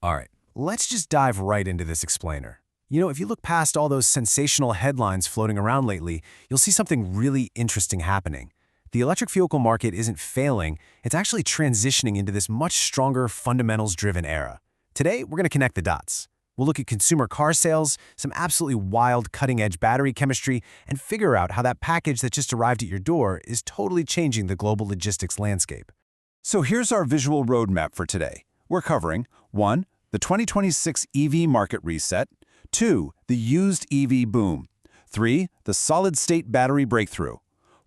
All right, let's just dive right into this explainer. If you look past all those sensational headlines floating around lately, you'll see something really interesting happening. The electric vehicle market isn't failing, it's actually transitioning into this much stronger fundamentals-driven era. Today, we're going to connect the dots. We'll look at consumer car sales, some absolutely wild cutting-edge battery chemistry, and figure out how that package that just arrived at your door is totally changing the global logistics landscape. So here's our visual roadmap for today. We're covering 1. The 2026 EV market reset, 2. The used EV boom, 3. The solid-state battery breakthrough,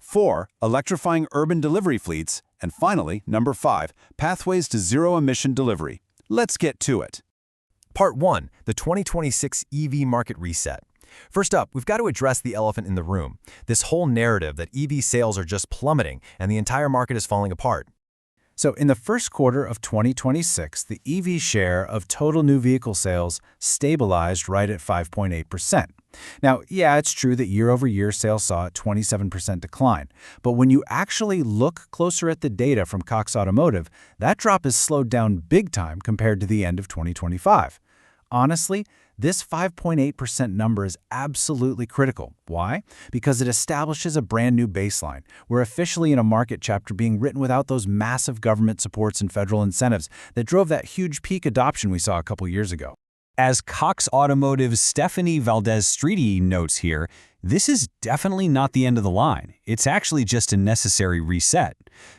4. Electrifying urban delivery fleets, and finally, number 5, pathways to zero-emission delivery. Let's get to it. Part 1. The 2026 EV market reset. First up, we've got to address the elephant in the room, this whole narrative that EV sales are just plummeting and the entire market is falling apart. So in the first quarter of 2026, the EV share of total new vehicle sales stabilized right at 5.8%. Now, yeah, it's true that year-over-year sales saw a 27% decline, but when you actually look closer at the data from Cox Automotive, that drop has slowed down big time compared to the end of 2025. Honestly, this 5.8% number is absolutely critical. Why? Because it establishes a brand new baseline. We're officially in a market chapter being written without those massive government supports and federal incentives that drove that huge peak adoption we saw a couple years ago. As Cox Automotive's Stephanie Valdez-Streety notes here, this is definitely not the end of the line. It's actually just a necessary reset.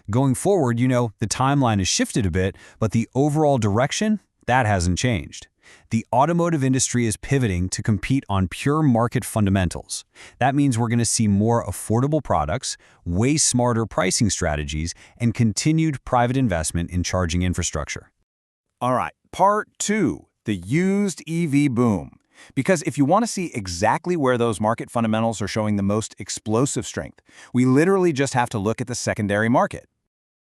Going forward, the timeline has shifted a bit, but the overall direction, that hasn't changed. The automotive industry is pivoting to compete on pure market fundamentals. That means we're going to see more affordable products, way smarter pricing strategies, and continued private investment in charging infrastructure. All right, part 2, the used EV boom. Because if you want to see exactly where those market fundamentals are showing the most explosive strength, we literally just have to look at the secondary market.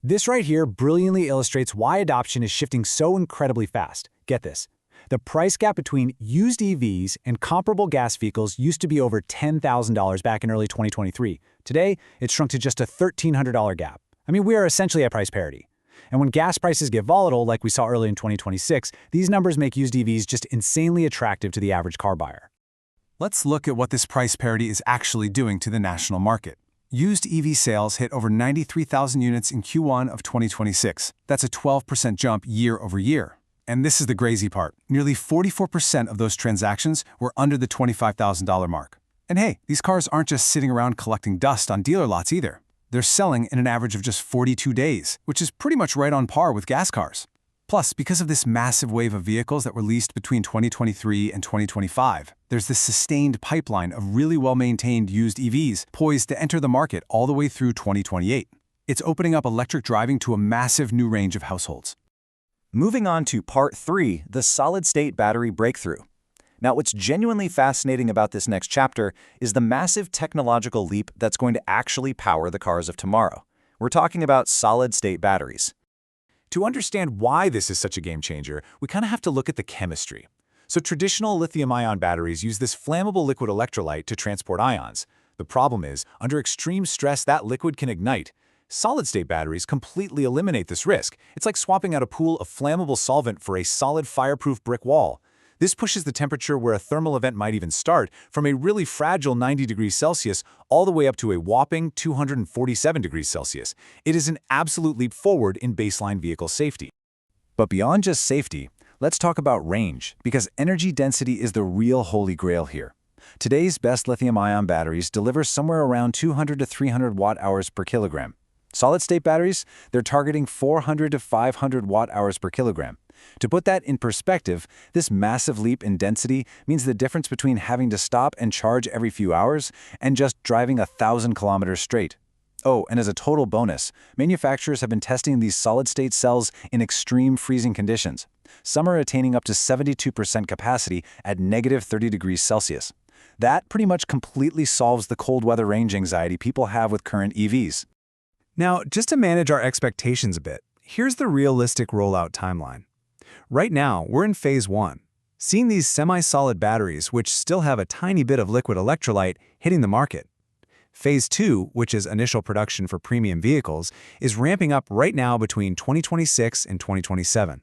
This right here brilliantly illustrates why adoption is shifting so incredibly fast. Get this. The price gap between used EVs and comparable gas vehicles used to be over $10,000 back in early 2023. Today, it's shrunk to just a $1,300 gap. We are essentially at price parity. And when gas prices get volatile, like we saw early in 2026, these numbers make used EVs just insanely attractive to the average car buyer. Let's look at what this price parity is actually doing to the national market. Used EV sales hit over 93,000 units in Q1 of 2026. That's a 12% jump year over year. And this is the crazy part. Nearly 44% of those transactions were under the $25,000 mark. And hey, these cars aren't just sitting around collecting dust on dealer lots either. They're selling in an average of just 42 days, which is pretty much right on par with gas cars. Plus, because of this massive wave of vehicles that were leased between 2023 and 2025, there's this sustained pipeline of really well-maintained used EVs poised to enter the market all the way through 2028. It's opening up electric driving to a massive new range of households. Moving on to Part 3, the solid-state battery breakthrough. Now, what's genuinely fascinating about this next chapter is the massive technological leap that's going to actually power the cars of tomorrow. We're talking about solid-state batteries. To understand why this is such a game changer, we kind of have to look at the chemistry. So traditional lithium-ion batteries use this flammable liquid electrolyte to transport ions. The problem is, under extreme stress, that liquid can ignite. Solid-state batteries completely eliminate this risk. It's like swapping out a pool of flammable solvent for a solid fireproof brick wall. This pushes the temperature where a thermal event might even start from a really fragile 90 degrees Celsius all the way up to a whopping 247 degrees Celsius. It is an absolute leap forward in baseline vehicle safety. But beyond just safety, let's talk about range, because energy density is the real holy grail here. Today's best lithium-ion batteries deliver somewhere around 200 to 300 watt-hours per kilogram. Solid-state batteries, they're targeting 400 to 500 watt-hours per kilogram. To put that in perspective, this massive leap in density means the difference between having to stop and charge every few hours and just driving 1,000 kilometers straight. Oh, and as a total bonus, manufacturers have been testing these solid-state cells in extreme freezing conditions. Some are attaining up to 72% capacity at negative 30 degrees Celsius. That pretty much completely solves the cold weather range anxiety people have with current EVs. Now, just to manage our expectations a bit, here's the realistic rollout timeline. Right now, we're in Phase 1, seeing these semi-solid batteries, which still have a tiny bit of liquid electrolyte, hitting the market. Phase 2, which is initial production for premium vehicles, is ramping up right now between 2026 and 2027.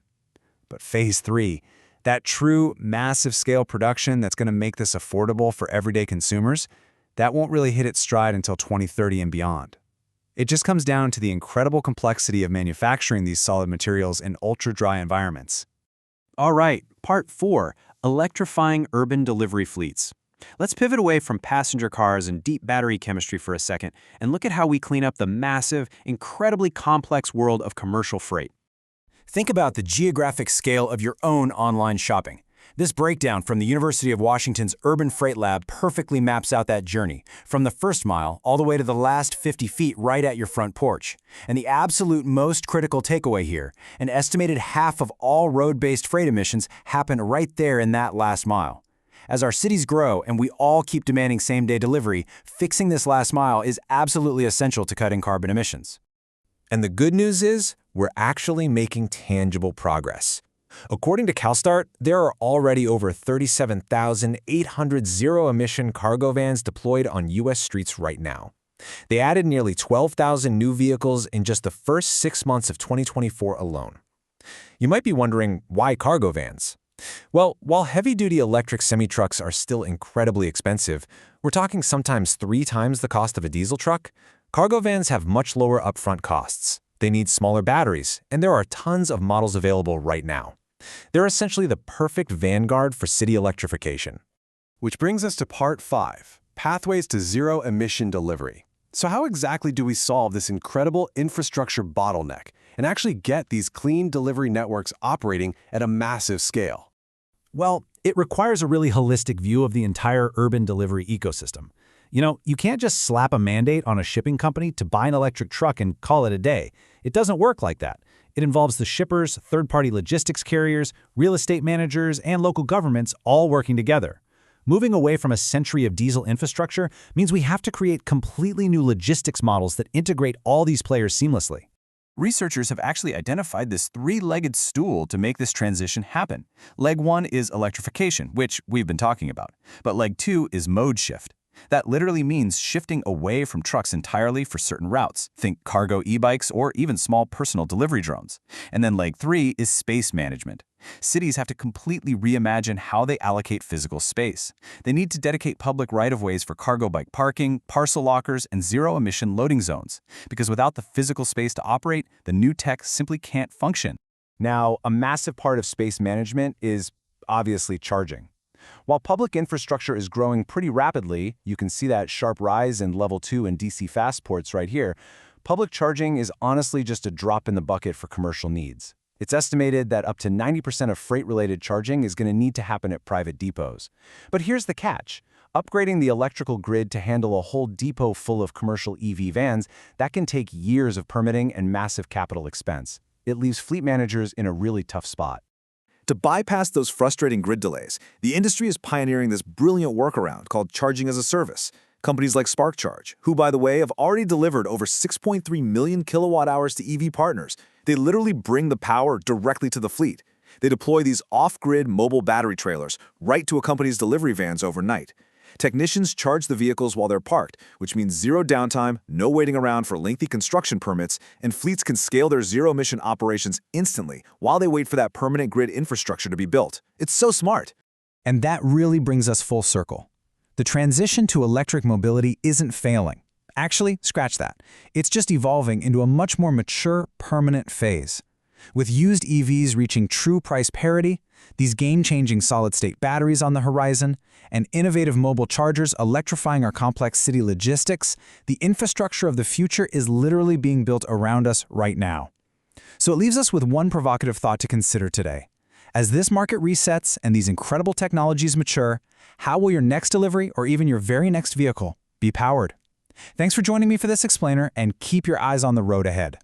But phase 3, that true massive-scale production that's going to make this affordable for everyday consumers, that won't really hit its stride until 2030 and beyond. It just comes down to the incredible complexity of manufacturing these solid materials in ultra-dry environments. All right, part 4, electrifying urban delivery fleets. Let's pivot away from passenger cars and deep battery chemistry for a second and look at how we clean up the massive, incredibly complex world of commercial freight. Think about the geographic scale of your own online shopping. This breakdown from the University of Washington's Urban Freight Lab perfectly maps out that journey, from the first mile all the way to the last 50 feet right at your front porch. And the absolute most critical takeaway here, an estimated half of all road-based freight emissions happen right there in that last mile. As our cities grow and we all keep demanding same-day delivery, fixing this last mile is absolutely essential to cutting carbon emissions. And the good news is, we're actually making tangible progress. According to CalSTART, there are already over 37,800 zero-emission cargo vans deployed on U.S. streets right now. They added nearly 12,000 new vehicles in just the first 6 months of 2024 alone. You might be wondering, why cargo vans? Well, while heavy-duty electric semi-trucks are still incredibly expensive, we're talking sometimes 3 times the cost of a diesel truck, cargo vans have much lower upfront costs. They need smaller batteries, and there are tons of models available right now. They're essentially the perfect vanguard for city electrification. Which brings us to part 5, pathways to zero-emission delivery. So how exactly do we solve this incredible infrastructure bottleneck and actually get these clean delivery networks operating at a massive scale? Well, it requires a really holistic view of the entire urban delivery ecosystem. You can't just slap a mandate on a shipping company to buy an electric truck and call it a day. It doesn't work like that. It involves the shippers, third-party logistics carriers, real estate managers, and local governments all working together. Moving away from a century of diesel infrastructure means we have to create completely new logistics models that integrate all these players seamlessly. Researchers have actually identified this 3-legged stool to make this transition happen. Leg 1 is electrification, which we've been talking about, but leg 2 is mode shift. That literally means shifting away from trucks entirely for certain routes. Think cargo e-bikes or even small personal delivery drones. And then leg 3 is space management. Cities have to completely reimagine how they allocate physical space. They need to dedicate public right-of-ways for cargo bike parking, parcel lockers, and zero-emission loading zones. Because without the physical space to operate, the new tech simply can't function. Now, a massive part of space management is obviously charging. While public infrastructure is growing pretty rapidly, you can see that sharp rise in Level 2 and DC fast ports right here, public charging is honestly just a drop in the bucket for commercial needs. It's estimated that up to 90% of freight-related charging is going to need to happen at private depots. But here's the catch. Upgrading the electrical grid to handle a whole depot full of commercial EV vans, that can take years of permitting and massive capital expense. It leaves fleet managers in a really tough spot. To bypass those frustrating grid delays, the industry is pioneering this brilliant workaround called charging as a service. Companies like SparkCharge, who, by the way, have already delivered over 6.3 million kilowatt hours to EV partners. They literally bring the power directly to the fleet. They deploy these off-grid mobile battery trailers right to a company's delivery vans overnight. Technicians charge the vehicles while they're parked, which means zero downtime, no waiting around for lengthy construction permits, and fleets can scale their zero-emission operations instantly while they wait for that permanent grid infrastructure to be built. It's so smart. And that really brings us full circle. The transition to electric mobility isn't failing. Actually, scratch that. It's just evolving into a much more mature, permanent phase. With used EVs reaching true price parity, these game-changing solid-state batteries on the horizon, and innovative mobile chargers electrifying our complex city logistics, the infrastructure of the future is literally being built around us right now. So it leaves us with one provocative thought to consider today. As this market resets and these incredible technologies mature, how will your next delivery or even your very next vehicle be powered? Thanks for joining me for this explainer, and keep your eyes on the road ahead.